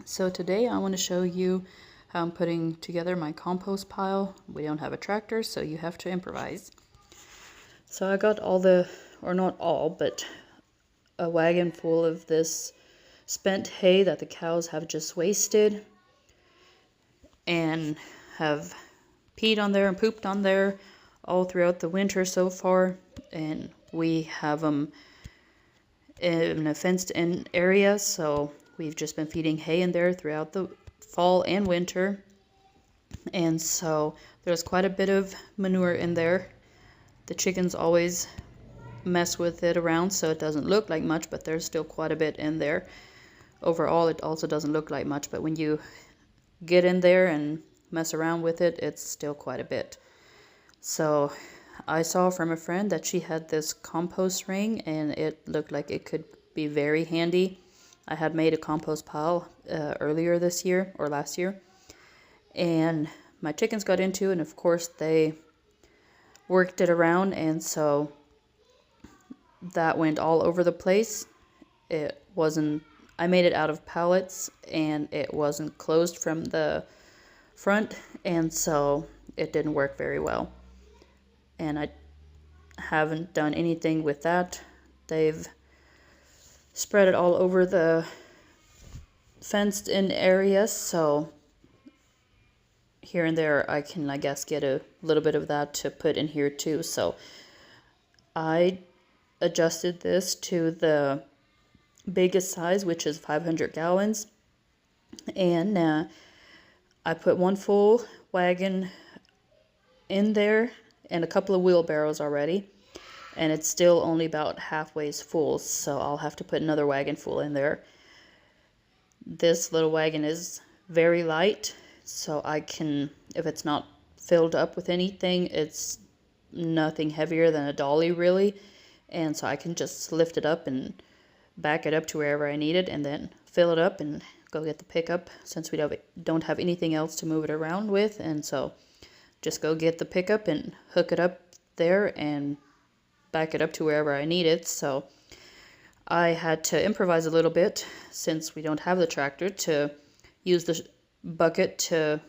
So today I want to show you how I'm putting together my compost pile. We don't have a tractor, so you have to improvise. So I got all the, or not all, but a wagon full of this spent hay that the cows have just wasted and have peed on there and pooped on there all throughout the winter so far. And we have them in a fenced-in area, so we've just been feeding hay in there throughout the fall and winter. And so there's quite a bit of manure in there. The chickens always mess with it around, so it doesn't look like much, but there's still quite a bit in there. Overall, it also doesn't look like much, but when you get in there and mess around with it, it's still quite a bit. So I saw from a friend that she had this compost ring, and it looked like it could be very handy. I had made a compost pile earlier this year, or last year, and my chickens got into it, and of course they worked it around, and so that went all over the place. It wasn't, I made it out of pallets, and it wasn't closed from the front, and so it didn't work very well. And I haven't done anything with that. They've spread it all over the fenced in area, so here and there I can, I guess, get a little bit of that to put in here too. So I adjusted this to the biggest size, which is 500 gallons, and I put one full wagon in there and a couple of wheelbarrows already, and it's still only about halfway full, so I'll have to put another wagon full in there. This little wagon is very light, so I can, if it's not filled up with anything, it's nothing heavier than a dolly really, and so I can just lift it up and back it up to wherever I need it, and then fill it up and go get the pickup, since we don't have anything else to move it around with. And so just go get the pickup and hook it up there and back it up to wherever I need it. So I had to improvise a little bit, since we don't have the tractor, to use the bucket to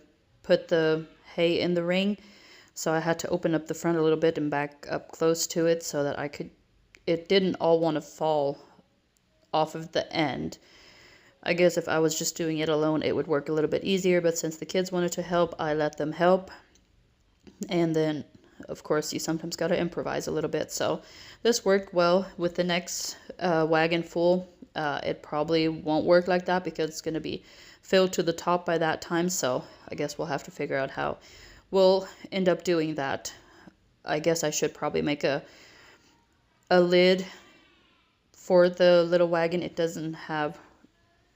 put the hay in the ring. So I had to open up the front a little bit and back up close to it so that it didn't all want to fall off of the end. I guess if I was just doing it alone, it would work a little bit easier, but since the kids wanted to help, I let them help. And then, of course, you sometimes got to improvise a little bit. So this worked well. With the next wagon full, it probably won't work like that because it's going to be filled to the top by that time. So I guess we'll have to figure out how we'll end up doing that. I guess I should probably make a lid for the little wagon. It doesn't have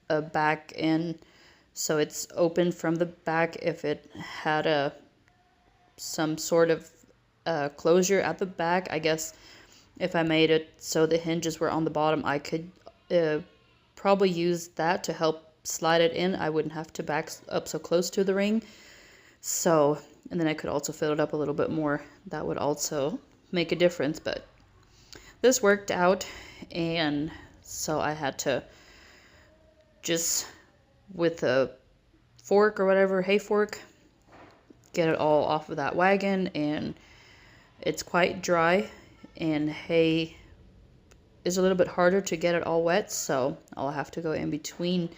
a back end, so it's open from the back. If it had some sort of closure at the back, I guess if I made it so the hinges were on the bottom, I could probably use that to help slide it in. I wouldn't have to back up so close to the ring. So, and then I could also fill it up a little bit more. That would also make a difference, but this worked out, and so I had to just, with a fork or whatever, hay fork, get it all off of that wagon. And it's quite dry, and hay is a little bit harder to get it all wet, so I'll have to go in between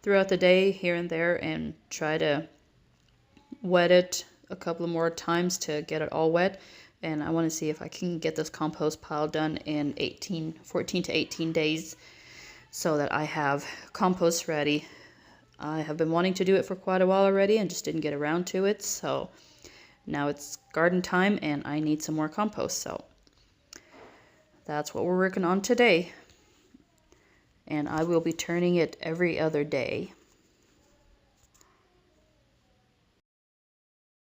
throughout the day here and there and try to wet it a couple of more times to get it all wet. And I want to see if I can get this compost pile done in 14 to 18 days so that I have compost ready. I have been wanting to do it for quite a while already and just didn't get around to it. So now it's garden time and I need some more compost. So that's what we're working on today. And I will be turning it every other day.